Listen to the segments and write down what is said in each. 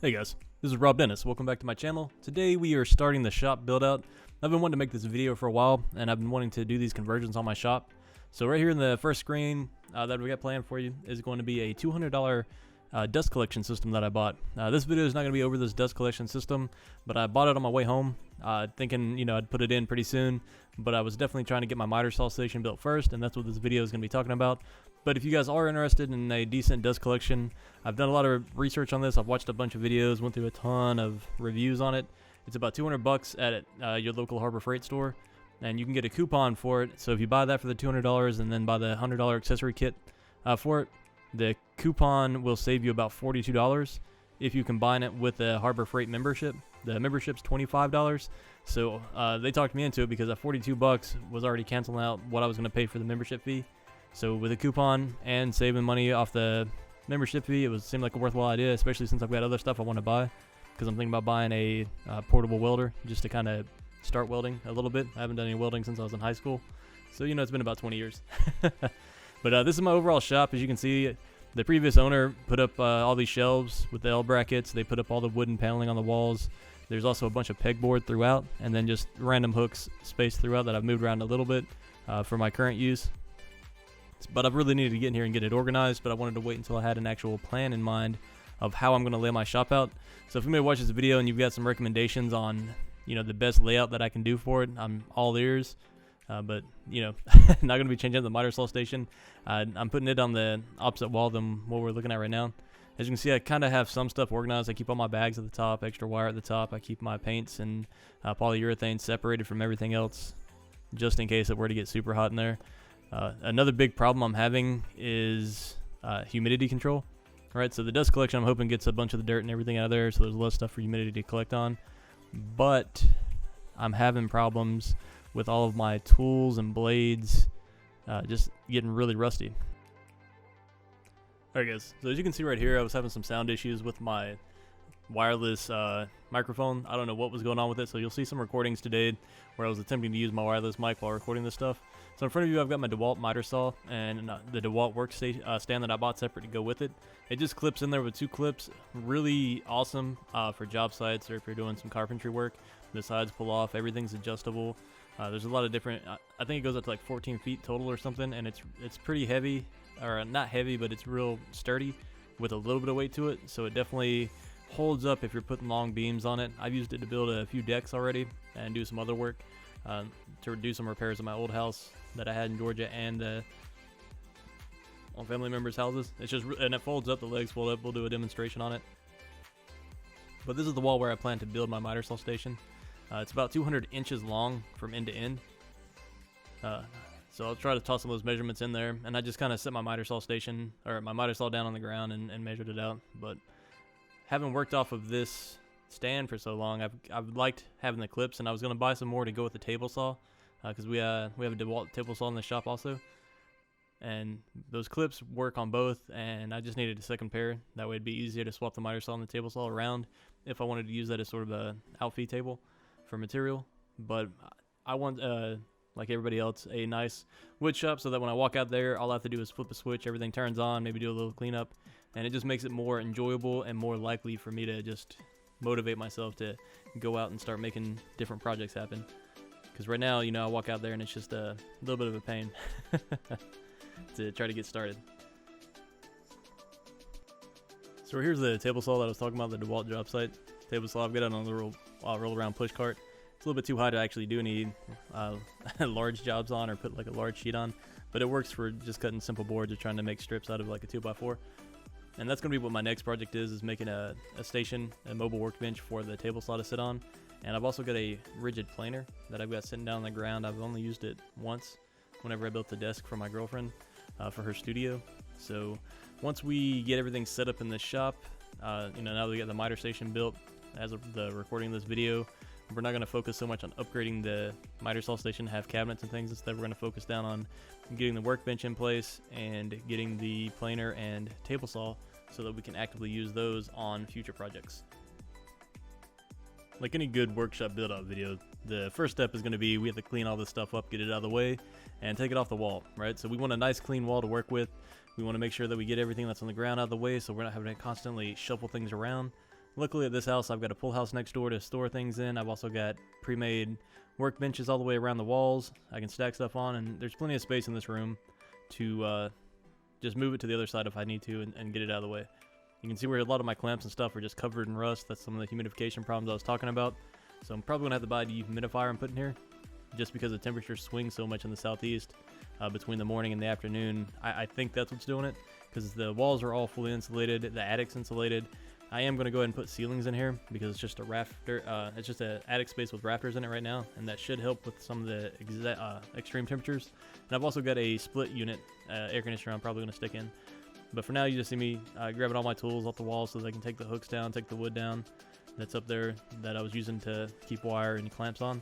Hey guys, this is Rob Dennis. Welcome back to my channel. Today we are starting the shop build out. I've been wanting to make this video for a while, and I've been wanting to do these conversions on my shop. So right here in the first screen that we got planned for you is going to be a $200 dust collection system that I bought. This video is not going to be over this dust collection system, but I bought it on my way home, thinking I'd put it in pretty soon. But I was definitely trying to get my miter saw station built first, and that's what this video is going to be talking about. But if you guys are interested in a decent dust collection, I've done a lot of research on this. I've watched a bunch of videos, went through a ton of reviews on it. It's about $200 at your local Harbor Freight store, and you can get a coupon for it. So if you buy that for the $200 and then buy the $100 accessory kit for it, the coupon will save you about $42 if you combine it with the Harbor Freight membership. The membership's $25. So they talked me into it because that $42 was already canceling out what I was going to pay for the membership fee. So with a coupon and saving money off the membership fee, seemed like a worthwhile idea, especially since I've got other stuff I want to buy. Because I'm thinking about buying a portable welder just to kind of start welding a little bit. I haven't done any welding since I was in high school. So, it's been about 20 years. But this is my overall shop. As you can see, the previous owner put up all these shelves with the L brackets. They put up all the wooden paneling on the walls. There's also a bunch of pegboard throughout, and then just random hooks spaced throughout that I've moved around a little bit for my current use. But I really needed to get in here and get it organized, but I wanted to wait until I had an actual plan in mind of how I'm going to lay my shop out. So if you may watch this video and you've got some recommendations on, the best layout that I can do for it, I'm all ears. But, not going to be changing the miter saw station. I'm putting it on the opposite wall than what we're looking at right now. As you can see, I kind of have some stuff organized. I keep all my bags at the top, extra wire at the top. I keep my paints and polyurethane separated from everything else, just in case it were to get super hot in there. Another big problem I'm having is humidity control. Right, so the dust collection I'm hoping gets a bunch of the dirt and everything out of there, so there's less stuff for humidity to collect on. But I'm having problems with all of my tools and blades just getting really rusty. Alright guys, so as you can see right here, I was having some sound issues with my wireless microphone. I don't know what was going on with it, so you'll see some recordings today where I was attempting to use my wireless mic while recording this stuff. So in front of you, I've got my DeWalt miter saw and the DeWalt workstation stand that I bought separate to go with it. It just clips in there with two clips. Really awesome for job sites or if you're doing some carpentry work. The sides pull off, everything's adjustable. There's a lot of different, I think it goes up to like 14 feet total or something, and it's pretty heavy, or not heavy, but it's real sturdy with a little bit of weight to it. So it definitely holds up if you're putting long beams on it. I've used it to build a few decks already and do some other work to do some repairs in my old house that I had in Georgia and on family members' houses. It's just, and it folds up, the legs fold up. We'll do a demonstration on it. But this is the wall where I plan to build my miter saw station. It's about 200 inches long from end to end. So I'll try to toss some of those measurements in there, and I just kind of set my miter saw station, or my miter saw down on the ground and measured it out. But having worked off of this stand for so long, I've liked having the clips, and I was going to buy some more to go with the table saw, because we have a DeWalt table saw in the shop also, and those clips work on both, and I just needed a second pair. That way it'd be easier to swap the miter saw and the table saw around if I wanted to use that as sort of a outfeed table for material. But I want, like everybody else, a nice wood shop so that when I walk out there, all I have to do is flip a switch, everything turns on, maybe do a little cleanup, and it just makes it more enjoyable and more likely for me to just motivate myself to go out and start making different projects happen. Because right now, I walk out there and it's just a little bit of a pain to try to get started. So here's the table saw that I was talking about, the DeWalt job site table saw. I've got it on the roll around push cart. It's a little bit too high to actually do any large jobs on or put like a large sheet on, but it works for just cutting simple boards or trying to make strips out of like a 2x4. And that's going to be what my next project is making a station, a mobile workbench for the table saw to sit on. And I've also got a rigid planer that I've got sitting down on the ground. I've only used it once whenever I built the desk for my girlfriend for her studio. So once we get everything set up in the shop, now that we got the miter station built as of the recording of this video, we're not going to focus so much on upgrading the miter saw station to have cabinets and things. Instead, we're going to focus down on getting the workbench in place and getting the planer and table saw so that we can actively use those on future projects. Like any good workshop build out video, the first step is going to be we have to clean all this stuff up, get it out of the way, and take it off the wall, right? So we want a nice clean wall to work with. We want to make sure that we get everything that's on the ground out of the way so we're not having to constantly shuffle things around. Luckily at this house I've got a pull house next door to store things in. I've also got pre-made workbenches all the way around the walls I can stack stuff on, and there's plenty of space in this room to just move it to the other side if I need to and get it out of the way. You can see where a lot of my clamps and stuff are just covered in rust. That's some of the humidification problems I was talking about. So I'm probably gonna have to buy a dehumidifier and put in here, just because the temperature swings so much in the southeast between the morning and the afternoon. I think that's what's doing it, because the walls are all fully insulated, the attic's insulated. I am going to go ahead and put ceilings in here because it's just a rafter. It's just an attic space with rafters in it right now, and that should help with some of the extreme temperatures. And I've also got a split unit air conditioner I'm probably going to stick in. But for now, you just see me grabbing all my tools off the wall so that I can take the hooks down, take the wood down that's up there that I was using to keep wire and clamps on.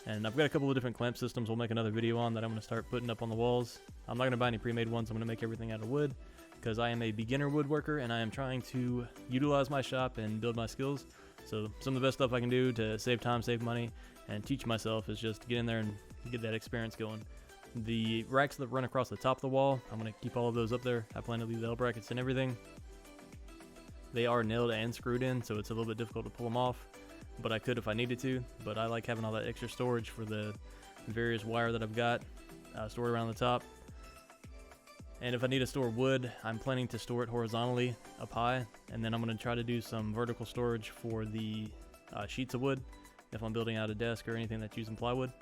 And I've got a couple of different clamp systems we'll make another video on that I'm going to start putting up on the walls. I'm not going to buy any pre-made ones. I'm going to make everything out of wood, because I am a beginner woodworker and I am trying to utilize my shop and build my skills. So some of the best stuff I can do to save time, save money, and teach myself is just get in there and get that experience going. The racks that run across the top of the wall, I'm going to keep all of those up there. I plan to leave the L brackets and everything. They are nailed and screwed in, so it's a little bit difficult to pull them off, but I could if I needed to. But I like having all that extra storage for the various wire that I've got stored around the top. And if I need to store wood, I'm planning to store it horizontally up high, and then I'm going to try to do some vertical storage for the sheets of wood if I'm building out a desk or anything that's using plywood.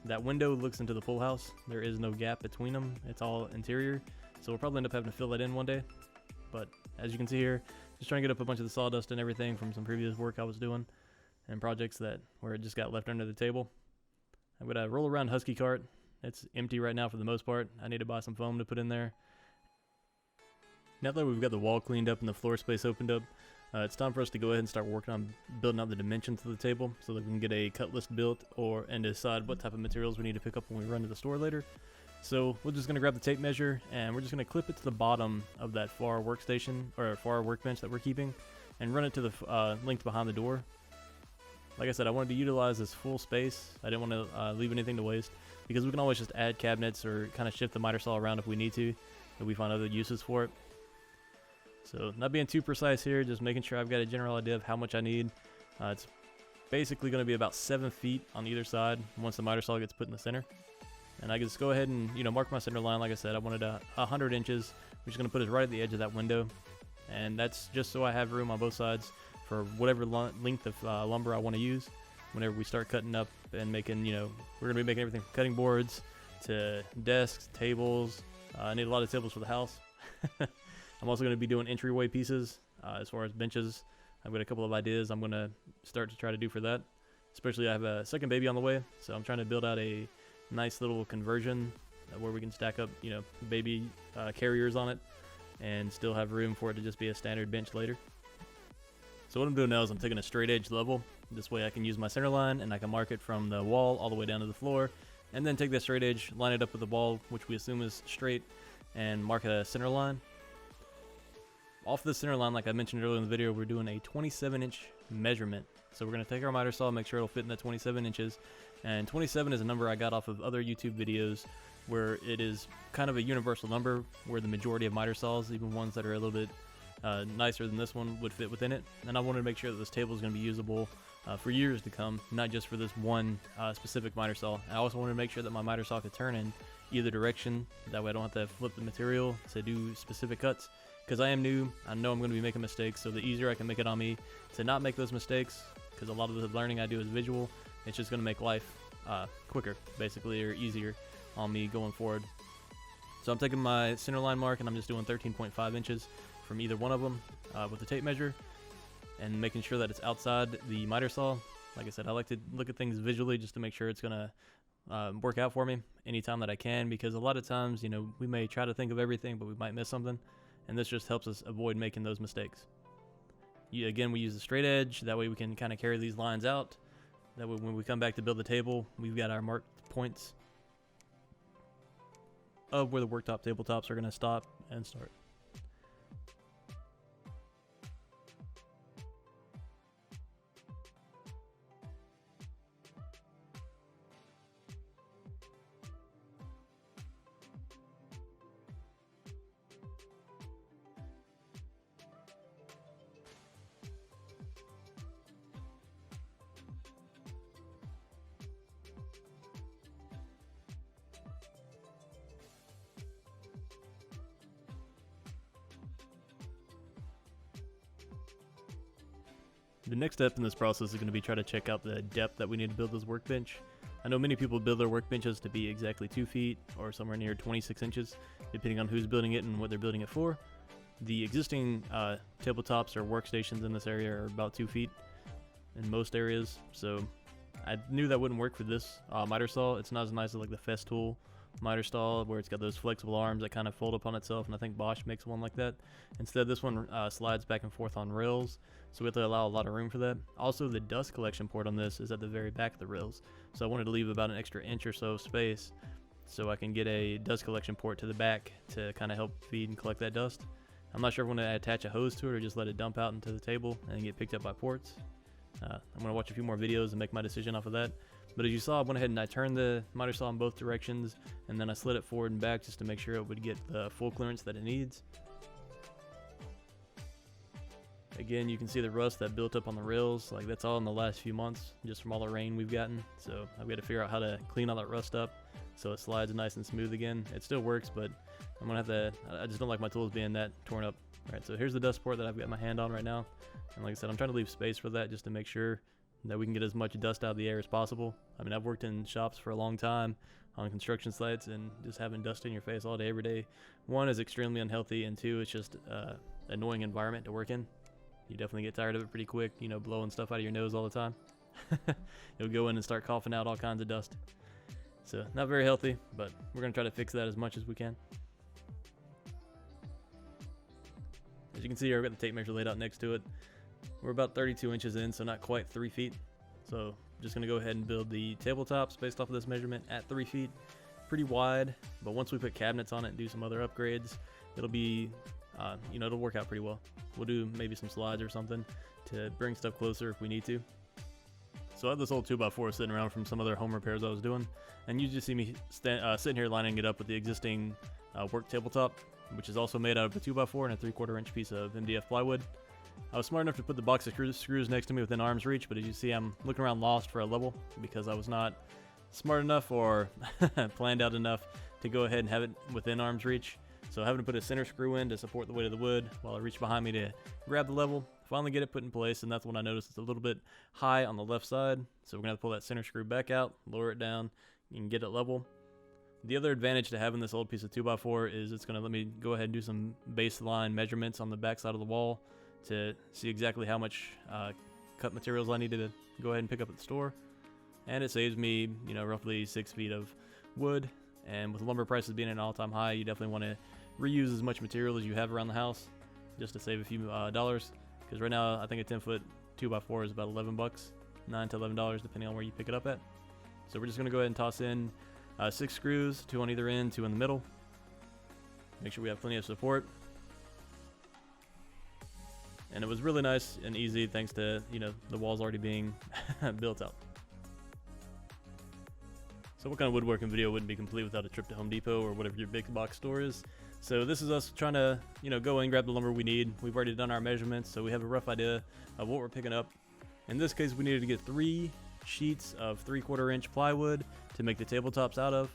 That window looks into the pool house. There is no gap between them. It's all interior, so we'll probably end up having to fill that in one day. But as you can see here, just trying to get up a bunch of the sawdust and everything from some previous work I was doing and projects where it just got left under the table. I'm going to roll around Husky cart. It's empty right now for the most part. I need to buy some foam to put in there. Now that we've got the wall cleaned up and the floor space opened up, it's time for us to go ahead and start working on building out the dimensions of the table so that we can get a cut list built and decide what type of materials we need to pick up when we run to the store later. So we're just going to grab the tape measure and we're just going to clip it to the bottom of that far workstation or far workbench that we're keeping and run it to the length behind the door. Like I said, I wanted to utilize this full space. I didn't want to leave anything to waste, because we can always just add cabinets or kind of shift the miter saw around if we need to, if we find other uses for it. So not being too precise here, just making sure I've got a general idea of how much I need. It's basically going to be about 7 feet on either side once the miter saw gets put in the center. And I can just go ahead and mark my center line. Like I said, I wanted 100 inches. We're just going to put it right at the edge of that window. And that's just so I have room on both sides for whatever length of lumber I want to use whenever we start cutting up and making, we're going to be making everything from cutting boards to desks, tables. I need a lot of tables for the house. I'm also going to be doing entryway pieces as far as benches. I've got a couple of ideas I'm going to start to try to do for that. Especially I have a second baby on the way, so I'm trying to build out a nice little conversion where we can stack up, baby carriers on it and still have room for it to just be a standard bench later. So what I'm doing now is I'm taking a straight edge level. This way I can use my center line and I can mark it from the wall all the way down to the floor, and then take that straight edge, line it up with the wall, which we assume is straight, and mark a center line. Off the center line, like I mentioned earlier in the video, we're doing a 27-inch measurement. So we're going to take our miter saw, make sure it'll fit in that 27 inches. And 27 is a number I got off of other YouTube videos where it is kind of a universal number where the majority of miter saws, even ones that are a little bit nicer than this one, would fit within it. And I wanted to make sure that this table is going to be usable for years to come, not just for this one specific miter saw. I also wanted to make sure that my miter saw could turn in either direction. That way I don't have to flip the material to do specific cuts. Because I am new, I know I'm going to be making mistakes, so the easier I can make it on me to not make those mistakes, because a lot of the learning I do is visual, it's just going to make life quicker, basically, or easier on me going forward. So I'm taking my center line mark, and I'm just doing 13.5 inches from either one of them with the tape measure, and making sure that it's outside the miter saw. Like I said, I like to look at things visually just to make sure it's going to work out for me anytime that I can, because a lot of times, we may try to think of everything, but we might miss something. And this just helps us avoid making those mistakes. Again, we use the straight edge. That way we can kind of carry these lines out. That way when we come back to build the table, we've got our marked points of where the worktop tabletops are going to stop and start. The next step in this process is going to be try to check out the depth that we need to build this workbench. I know many people build their workbenches to be exactly 2 feet or somewhere near 26 inches, depending on who's building it and what they're building it for. The existing tabletops or workstations in this area are about 2 feet in most areas, so I knew that wouldn't work for this miter saw. It's not as nice as like the Festool miter saw, where it's got those flexible arms that kind of fold upon itself, and I think Bosch makes one like that. Instead, this one slides back and forth on rails, so we have to allow a lot of room for that. Also, the dust collection port on this is at the very back of the rails, so I wanted to leave about an extra inch or so of space so I can get a dust collection port to the back to kind of help feed and collect that dust. I'm not sure if I'm going to attach a hose to it or just let it dump out into the table and get picked up by ports. I'm going to watch a few more videos and make my decision off of that. But as you saw, I went ahead and I turned the miter saw in both directions, and then I slid it forward and back just to make sure it would get the full clearance that it needs. Again, you can see the rust that built up on the rails. Like, that's all in the last few months, just from all the rain we've gotten. So I've got to figure out how to clean all that rust up so it slides nice and smooth again. It still works, but I'm going to have to, I just don't like my tools being that torn up. Alright, so here's the dust port that I've got my hand on right now. And like I said, I'm trying to leave space for that just to make sure that we can get as much dust out of the air as possible. I mean, I've worked in shops for a long time on construction sites, and just having dust in your face all day, every day, one, is extremely unhealthy, and two, it's just an annoying environment to work in. You definitely get tired of it pretty quick, you know, blowing stuff out of your nose all the time. You'll go in and start coughing out all kinds of dust. So, not very healthy, but we're going to try to fix that as much as we can. As you can see here, I've got the tape measure laid out next to it. We're about 32 inches in, so not quite 3 feet. So I'm just going to go ahead and build the tabletops based off of this measurement at 3 feet. Pretty wide, but once we put cabinets on it and do some other upgrades, it'll be, you know, it'll work out pretty well. We'll do maybe some slides or something to bring stuff closer if we need to. So I have this old 2x4 sitting around from some other home repairs I was doing, and you just see me sitting here lining it up with the existing work tabletop, which is also made out of a 2x4 and a 3/4 inch piece of MDF plywood. I was smart enough to put the box of screws next to me within arm's reach, but as you see, I'm looking around lost for a level because I was not smart enough or planned out enough to go ahead and have it within arm's reach. So having to put a center screw in to support the weight of the wood while I reach behind me to grab the level, finally get it put in place, and that's when I noticed it's a little bit high on the left side. So we're going to have to pull that center screw back out, lower it down, and get it level. The other advantage to having this old piece of 2x4 is it's going to let me go ahead and do some baseline measurements on the back side of the wall to see exactly how much cut materials I need to go ahead and pick up at the store. And it saves me, you know, roughly 6 feet of wood. And with lumber prices being at an all-time high, you definitely want to reuse as much material as you have around the house just to save a few dollars. Because right now, I think a 10-foot 2x4 is about 11 bucks, $9 to $11 depending on where you pick it up at. So we're just going to go ahead and toss in 6 screws, 2 on either end, 2 in the middle. Make sure we have plenty of support. And it was really nice and easy thanks to, you know, the walls already being built out. So what kind of woodworking video wouldn't be complete without a trip to Home Depot or whatever your big box store is? So this is us trying to, you know, go in, grab the lumber we need. We've already done our measurements, so we have a rough idea of what we're picking up. In this case, we needed to get 3 sheets of 3/4 inch plywood to make the tabletops out of.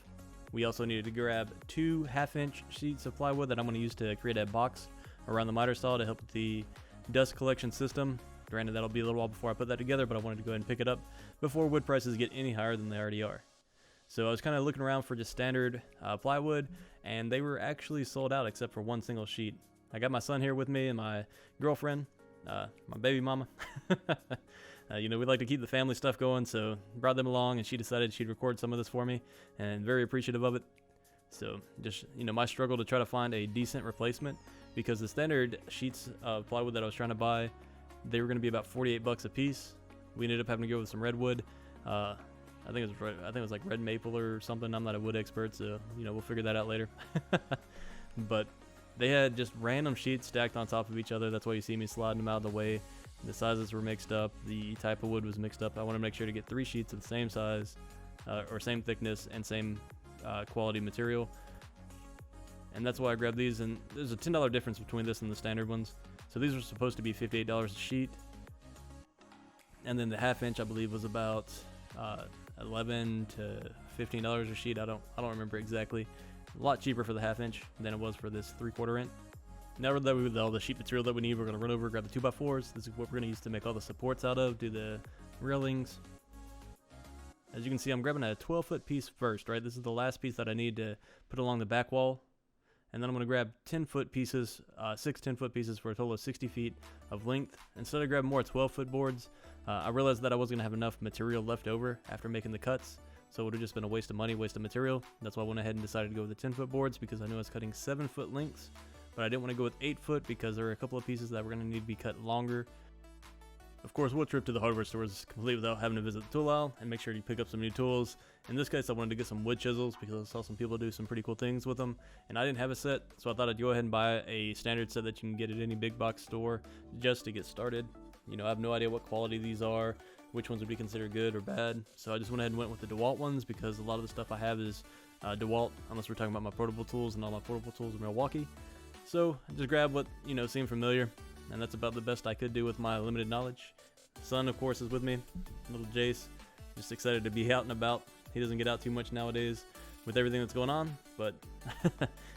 We also needed to grab 2 half-inch sheets of plywood that I'm going to use to create a box around the miter saw to help with the dust collection system. Granted, that'll be a little while before I put that together, but I wanted to go ahead and pick it up before wood prices get any higher than they already are. So I was kind of looking around for just standard plywood, and they were actually sold out except for one single sheet. I got my son here with me and my girlfriend, my baby mama. You know, we like to keep the family stuff going, so brought them along, and she decided she'd record some of this for me, and very appreciative of it. So just, you know, my struggle to try to find a decent replacement, because the standard sheets of plywood that I was trying to buy, they were going to be about 48 bucks a piece. We ended up having to go with some redwood. I think it was like red maple or something. I'm not a wood expert, so, you know, we'll figure that out later. But they had just random sheets stacked on top of each other. That's why you see me sliding them out of the way. The sizes were mixed up. The type of wood was mixed up. I want to make sure to get 3 sheets of the same size or same thickness and same quality material. And that's why I grabbed these. And there's a $10 difference between this and the standard ones. So these were supposed to be $58 a sheet. And then the half-inch, I believe, was about $11 to $15 a sheet. I don't remember exactly. A lot cheaper for the half-inch than it was for this 3/4 inch. Now that we have all the sheet material that we need, we're going to run over, grab the 2x4s. This is what we're going to use to make all the supports out of, do the railings. As you can see, I'm grabbing a 12-foot piece first, right? This is the last piece that I need to put along the back wall. And then I'm going to grab 10-foot pieces, 6 10-foot pieces for a total of 60 feet of length. Instead of grabbing more 12-foot boards, I realized that I wasn't going to have enough material left over after making the cuts. So it would have just been a waste of money, waste of material. That's why I went ahead and decided to go with the 10-foot boards, because I knew I was cutting 7-foot lengths. But I didn't want to go with 8-foot because there are a couple of pieces that were going to need to be cut longer. Of course, we'll trip to the hardware stores complete without having to visit the tool aisle, and make sure you pick up some new tools. In this case, I wanted to get some wood chisels because I saw some people do some pretty cool things with them, and I didn't have a set, so I thought I'd go ahead and buy a standard set that you can get at any big box store just to get started. You know, I have no idea what quality these are, which ones would be considered good or bad, so I just went ahead and went with the DeWalt ones because a lot of the stuff I have is DeWalt, unless we're talking about my portable tools, and all my portable tools are Milwaukee. So I just grabbed what, you know, seemed familiar, and that's about the best I could do with my limited knowledge. Son, of course, is with me, little Jace, just excited to be out and about. He doesn't get out too much nowadays with everything that's going on, but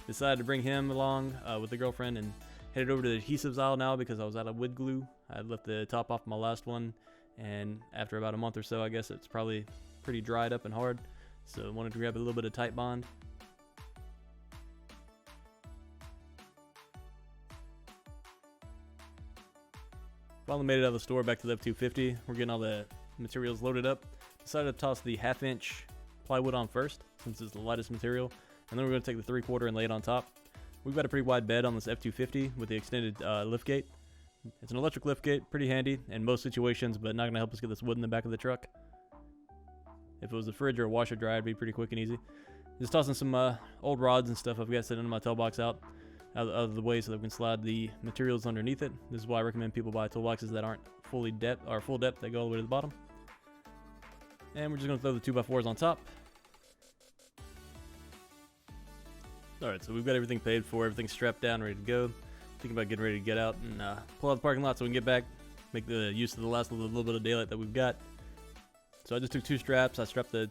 decided to bring him along with the girlfriend and headed over to the adhesives aisle now because I was out of wood glue. I had left the top off my last one, and after about a month or so, I guess it's probably pretty dried up and hard, so I wanted to grab a little bit of Tight Bond. Finally made it out of the store back to the F250. We're getting all the materials loaded up. Decided to toss the 1/2-inch plywood on first, since it's the lightest material, and then we're going to take the 3/4 and lay it on top. We've got a pretty wide bed on this F250 with the extended lift gate. It's an electric lift gate, pretty handy in most situations, but not going to help us get this wood in the back of the truck. If it was a fridge or a washer dryer, it'd be pretty quick and easy. Just tossing some old rods and stuff I've got sitting in my tail box out of the way so that we can slide the materials underneath it. This is why I recommend people buy toolboxes that aren't fully depth or full depth, they go all the way to the bottom. And we're just going to throw the 2x4s on top. Alright, so we've got everything paid for, everything's strapped down, ready to go. Thinking about getting ready to get out and pull out the parking lot so we can get back, make the use of the last little bit of daylight that we've got. So I just took 2 straps, I strapped the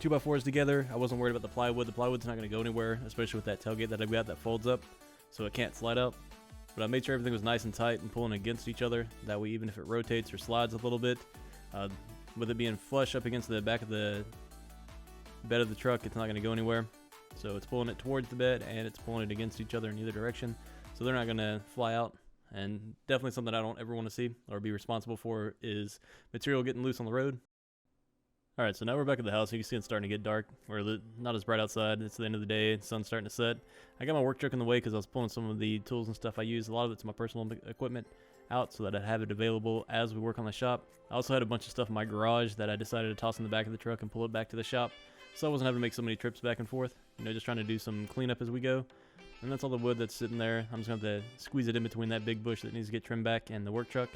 2x4s together. I wasn't worried about the plywood. The plywood's not going to go anywhere, especially with that tailgate that I've got that folds up, so it can't slide out. But I made sure everything was nice and tight and pulling against each other. That way, even if it rotates or slides a little bit, with it being flush up against the back of the bed of the truck, it's not going to go anywhere. So it's pulling it towards the bed and it's pulling it against each other in either direction. So they're not going to fly out. And definitely something I don't ever want to see or be responsible for is material getting loose on the road. Alright, so now we're back at the house. You can see it's starting to get dark, or not as bright outside. It's the end of the day, the sun's starting to set. I got my work truck in the way because I was pulling some of the tools and stuff I use. A lot of it's my personal equipment out so that I have it available as we work on the shop. I also had a bunch of stuff in my garage that I decided to toss in the back of the truck and pull it back to the shop, so I wasn't having to make so many trips back and forth. You know, just trying to do some cleanup as we go. And that's all the wood that's sitting there. I'm just going to have to squeeze it in between that big bush that needs to get trimmed back and the work truck.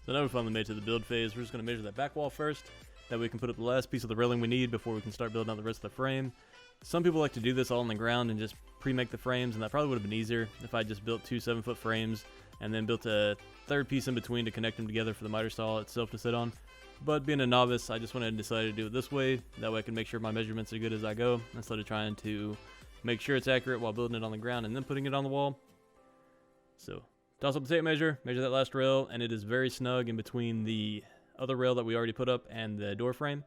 So now we finally made it to the build phase. We're just going to measure that back wall first. That way we can put up the last piece of the railing we need before we can start building out the rest of the frame. Some people like to do this all on the ground and just pre-make the frames, and that probably would have been easier if I just built 2 7-foot frames and then built a third piece in between to connect them together for the miter stall itself to sit on. But being a novice, I just went ahead and decided to do it this way. That way I can make sure my measurements are good as I go, instead of trying to make sure it's accurate while building it on the ground and then putting it on the wall. So toss up the tape measure that last rail, and it is very snug in between the other rail that we already put up and the door frame.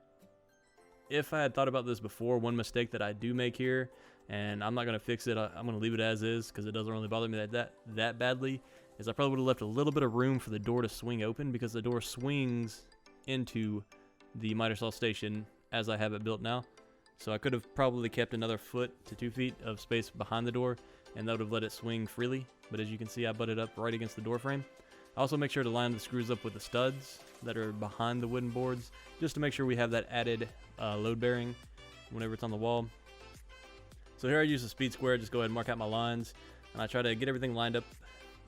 If I had thought about this before, one mistake that I do make here, and I'm not going to fix it, I'm going to leave it as is because it doesn't really bother me that badly, is I probably would have left a little bit of room for the door to swing open, because the door swings into the miter saw station as I have it built now. So I could have probably kept another foot to 2 feet of space behind the door, and that would have let it swing freely. But as you can see, I butted up right against the door frame. I also make sure to line the screws up with the studs that are behind the wooden boards, just to make sure we have that added load bearing whenever it's on the wall. So here I use a speed square, just go ahead and mark out my lines, and I try to get everything lined up,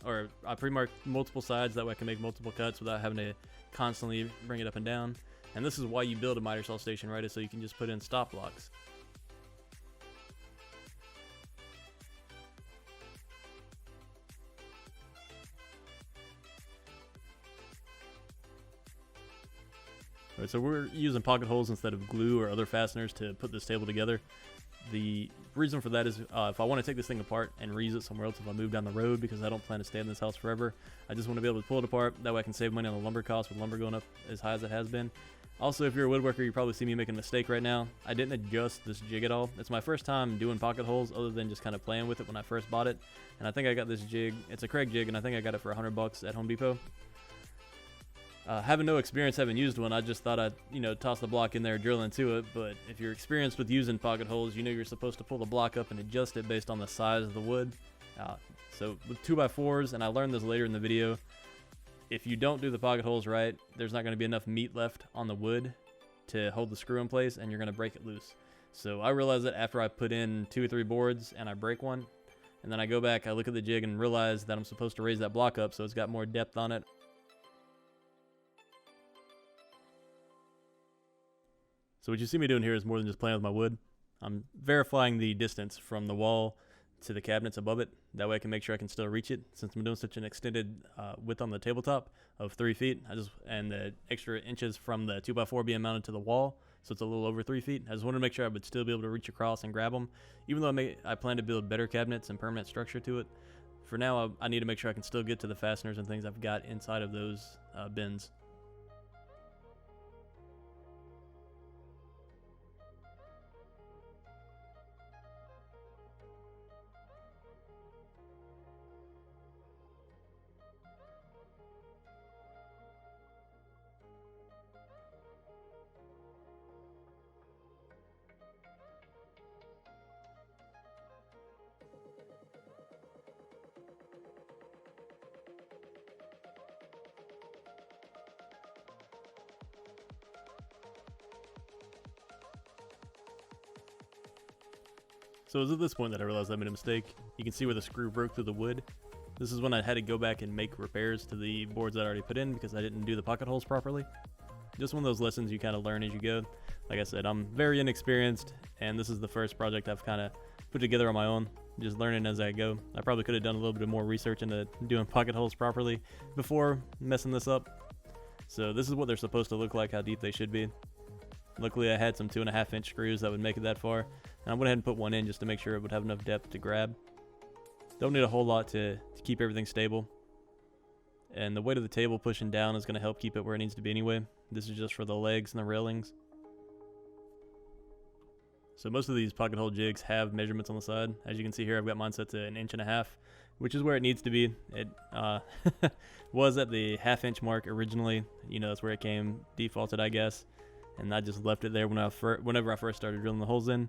or I pre-mark multiple sides, that way I can make multiple cuts without having to constantly bring it up and down. And this is why you build a miter saw station, right? Is so you can just put in stop blocks. Alright, so we're using pocket holes instead of glue or other fasteners to put this table together. The reason for that is if I want to take this thing apart and reuse it somewhere else if I move down the road, because I don't plan to stay in this house forever. I just want to be able to pull it apart. That way I can save money on the lumber cost with lumber going up as high as it has been. Also, if you're a woodworker, you probably see me making a mistake right now. I didn't adjust this jig at all. It's my first time doing pocket holes other than just kind of playing with it when I first bought it. And I think I got this jig. It's a Craig jig, and I think I got it for $100 at Home Depot. Having no experience, having used one, I just thought I'd, toss the block in there, drill into it. But if you're experienced with using pocket holes, you know you're supposed to pull the block up and adjust it based on the size of the wood. So with 2x4s, and I learned this later in the video, if you don't do the pocket holes right, there's not going to be enough meat left on the wood to hold the screw in place, and you're going to break it loose. So I realized that after I put in 2 or 3 boards and I break one, and then I go back, I look at the jig and realize that I'm supposed to raise that block up so it's got more depth on it. So what you see me doing here is more than just playing with my wood. I'm verifying the distance from the wall to the cabinets above it. That way I can make sure I can still reach it. Since I'm doing such an extended width on the tabletop of 3 feet, and the extra inches from the 2x4 being mounted to the wall, so it's a little over 3 feet. I just wanted to make sure I would still be able to reach across and grab them. Even though I plan to build better cabinets and permanent structure to it, for now I need to make sure I can still get to the fasteners and things I've got inside of those bins. So it was at this point that I realized I made a mistake. You can see where the screw broke through the wood. This is when I had to go back and make repairs to the boards that I already put in because I didn't do the pocket holes properly. Just one of those lessons you kind of learn as you go. Like I said, I'm very inexperienced, and this is the first project I've kind of put together on my own, just learning as I go. I probably could have done a little bit more research into doing pocket holes properly before messing this up. So this is what they're supposed to look like, how deep they should be. Luckily I had some 2.5-inch screws that would make it that far. And I went ahead and put one in just to make sure it would have enough depth to grab. Don't need a whole lot to keep everything stable. And the weight of the table pushing down is going to help keep it where it needs to be anyway. This is just for the legs and the railings. So most of these pocket hole jigs have measurements on the side. As you can see here, I've got mine set to 1.5 inches, which is where it needs to be. It was at the 1/2 inch mark originally. That's where it came defaulted, I guess. And I just left it there whenever I first started drilling the holes in.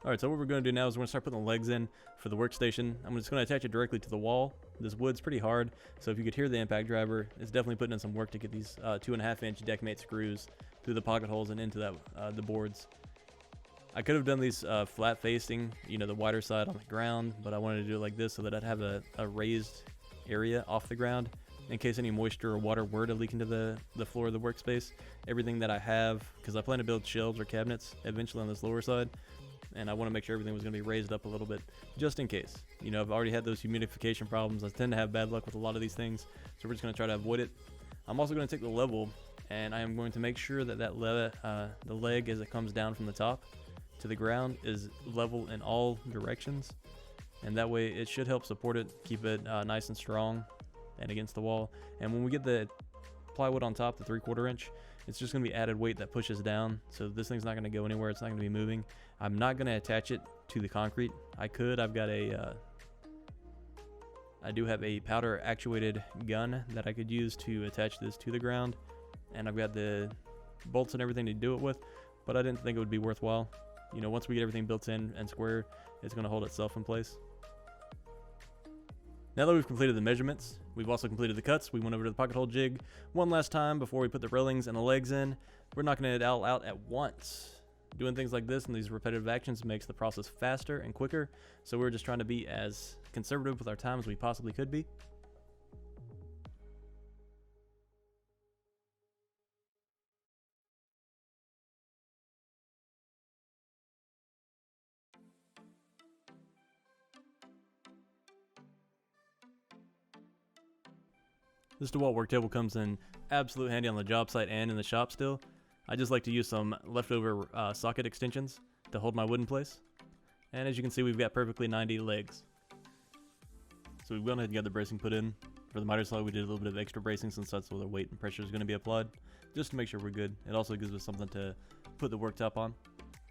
Alright, so what we're going to do now is we're going to start putting the legs in for the workstation. I'm just going to attach it directly to the wall. This wood's pretty hard, so if you could hear the impact driver, it's definitely putting in some work to get these 2.5-inch deckmate screws through the pocket holes and into the boards. I could have done these flat facing, the wider side on the ground, but I wanted to do it like this so that I'd have a raised area off the ground in case any moisture or water were to leak into the floor of the workspace. Everything that I have, because I plan to build shelves or cabinets eventually on this lower side, and I want to make sure everything was going to be raised up a little bit, just in case. I've already had those humidification problems. I tend to have bad luck with a lot of these things, so we're just going to try to avoid it. I'm also going to take the level, and I am going to make sure that the leg as it comes down from the top to the ground is level in all directions, and that way it should help support it, keep it nice and strong and against the wall. And when we get the plywood on top, the 3/4 inch, it's just going to be added weight that pushes down, so this thing's not going to go anywhere. It's not going to be moving. I'm not going to attach it to the concrete. I could. I do have a powder actuated gun that I could use to attach this to the ground, and I've got the bolts and everything to do it with, but I didn't think it would be worthwhile. Once we get everything built in and square, it's going to hold itself in place. Now that we've completed the measurements, we've also completed the cuts. We went over to the pocket hole jig one last time before we put the railings and the legs in. We're knocking it all out at once. Doing things like this and these repetitive actions makes the process faster and quicker, so we're just trying to be as conservative with our time as we possibly could be. This DeWalt work table comes in absolute handy on the job site and in the shop still. I just like to use some leftover socket extensions to hold my wood in place. And as you can see, we've got perfectly 90 legs. So we've gone ahead and got the bracing put in. For the miter saw, we did a little bit of extra bracing since that's where the weight and pressure is going to be applied, just to make sure we're good. It also gives us something to put the worktop on.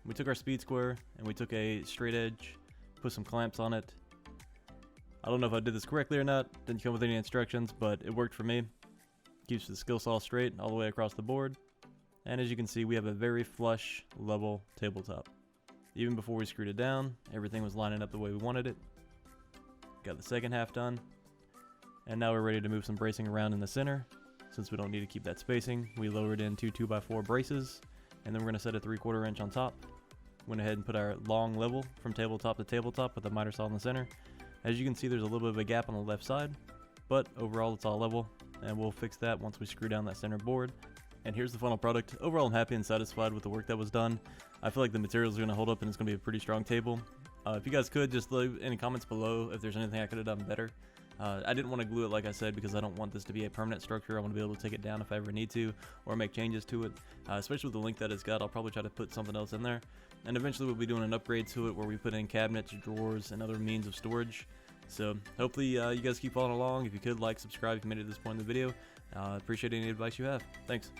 We took our speed square and we took a straight edge, put some clamps on it. I don't know if I did this correctly or not, didn't come with any instructions, but it worked for me. Keeps the skill saw straight all the way across the board. And as you can see, we have a very flush, level tabletop. Even before we screwed it down, everything was lining up the way we wanted it. Got the second half done. And now we're ready to move some bracing around in the center. Since we don't need to keep that spacing, we lowered in two 2x4 braces, and then we're going to set a 3/4 inch on top. Went ahead and put our long level from tabletop to tabletop with the miter saw in the center. As you can see, there's a little bit of a gap on the left side, but overall it's all level, and we'll fix that once we screw down that center board. And here's the final product. Overall, I'm happy and satisfied with the work that was done. I feel like the materials are going to hold up and it's going to be a pretty strong table. If you guys could, just leave any comments below if there's anything I could have done better. I didn't want to glue it like I said because I don't want this to be a permanent structure. I want to be able to take it down if I ever need to or make changes to it. Especially with the length that it's got, I'll probably try to put something else in there. And eventually we'll be doing an upgrade to it where we put in cabinets, drawers, and other means of storage. So hopefully you guys keep following along. If you could, like, subscribe if you made it to this point in the video. Appreciate any advice you have. Thanks.